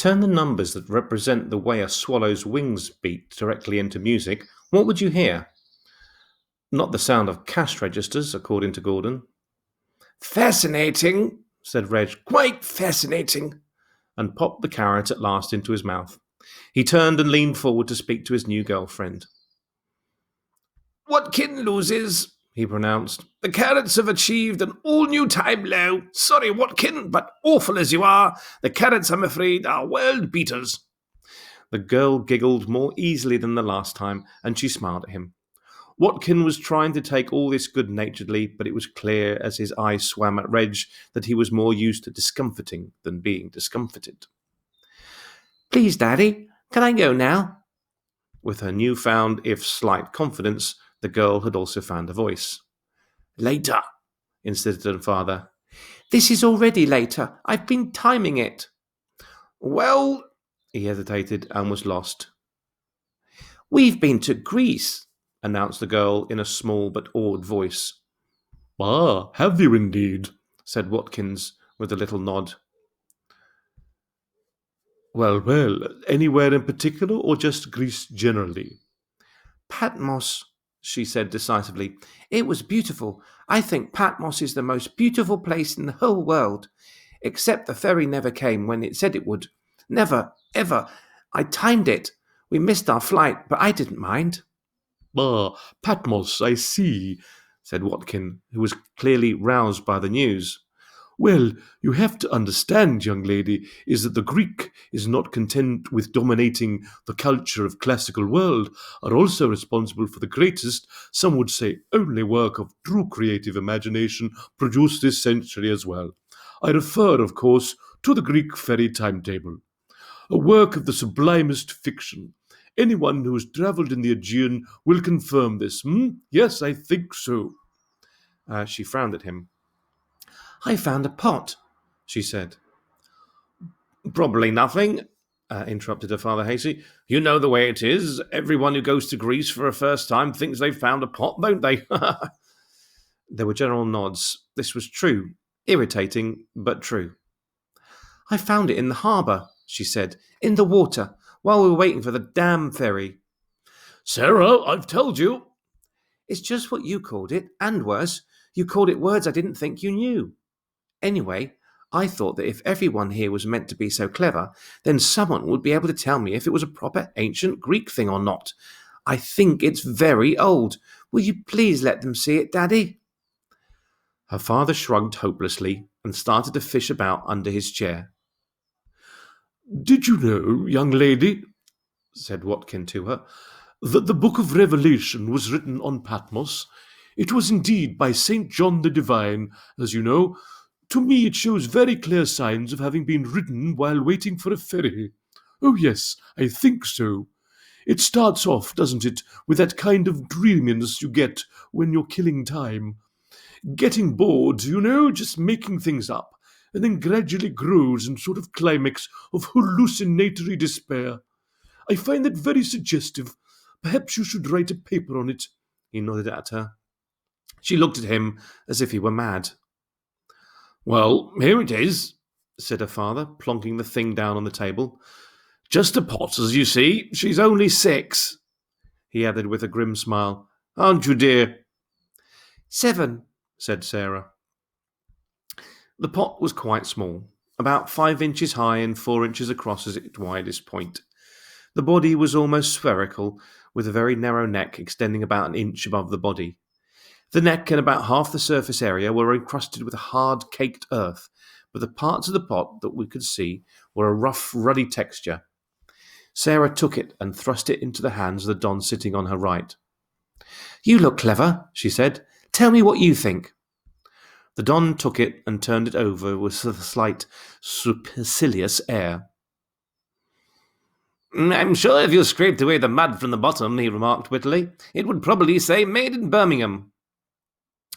Turn the numbers that represent the way a swallow's wings beat directly into music. What would you hear? Not the sound of cash registers, according to Gordon. Fascinating, said Reg. Quite fascinating. And popped the carrot at last into his mouth. He turned and leaned forward to speak to his new girlfriend. Watkin loses, he pronounced. The carrots have achieved an all-new time low. Sorry, Watkin, but awful as you are, the carrots, I'm afraid, are world beaters. The girl giggled more easily than the last time, and she smiled at him. Watkin was trying to take all this good-naturedly, but it was clear as his eyes swam at Reg that he was more used to discomforting than being discomfited. Please, Daddy, can I go now? With her newfound, if slight, confidence, the girl had also found a voice. Later, insisted her father. This is already later. I've been timing it. Well, he hesitated and was lost. We've been to Greece, announced the girl in a small but awed voice. Ah, have you indeed? Said Watkins with a little nod. Well, anywhere in particular or just Greece generally? Patmos, she said decisively. It was beautiful. I think Patmos is the most beautiful place in the whole world. Except the ferry never came when it said it would. Never, ever. I timed it. We missed our flight, but I didn't mind. Ah, Patmos, I see, said Watkin, who was clearly roused by the news. Well, you have to understand, young lady, is that the Greek is not content with dominating the culture of classical world, are also responsible for the greatest, some would say only work of true creative imagination produced this century as well. I refer, of course, to the Greek fairy timetable, a work of the sublimest fiction. Anyone who has travelled in the Aegean will confirm this. Yes, I think so. She frowned at him. I found a pot, she said. Probably nothing, interrupted her father hastily. You know the way it is. Everyone who goes to Greece for a first time thinks they've found a pot, don't they? There were general nods. This was true. Irritating, but true. I found it in the harbour, she said, in the water, while we were waiting for the damn ferry. Sarah, I've told you. It's just what you called it, and worse. You called it words I didn't think you knew. Anyway, I thought that if everyone here was meant to be so clever, then someone would be able to tell me if it was a proper ancient Greek thing or not. I think it's very old. Will you please let them see it, Daddy? Her father shrugged hopelessly and started to fish about under his chair. Did you know, young lady, said Watkin to her, that the book of Revelation was written on Patmos? It was indeed by St. John the Divine, as you know. To me it shows very clear signs of having been written while waiting for a ferry. Oh yes, I think so. It starts off, doesn't it, with that kind of dreaminess you get when you're killing time. Getting bored, you know, just making things up, and then gradually grows in sort of climax of hallucinatory despair. I find that very suggestive. Perhaps you should write a paper on it. He nodded at her. She looked at him as if he were mad. Well, here it is, said her father, plonking the thing down on the table. Just a pot, as you see. She's only 6, he added with a grim smile. Aren't you, dear? 7, said Sarah. The pot was quite small, about 5 inches high and 4 inches across at its widest point. The body was almost spherical, with a very narrow neck extending about an inch above the body. The neck and about half the surface area were encrusted with hard, caked earth, but the parts of the pot that we could see were a rough, ruddy texture. Sarah took it and thrust it into the hands of the Don sitting on her right. You look clever, she said. Tell me what you think. The Don took it and turned it over with a slight, supercilious air. I'm sure if you scraped away the mud from the bottom, he remarked wittily, it would probably say made in Birmingham.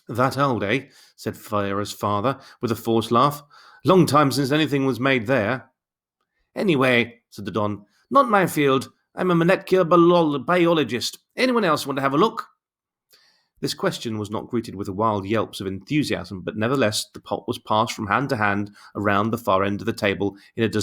That old, eh? Said Sarah's father, with a forced laugh. Long time since anything was made there. Anyway, said the Don, not my field. I'm a molecular biologist. Anyone else want to have a look? This question was not greeted with wild yelps of enthusiasm, but nevertheless the pot was passed from hand to hand around the far end of the table in a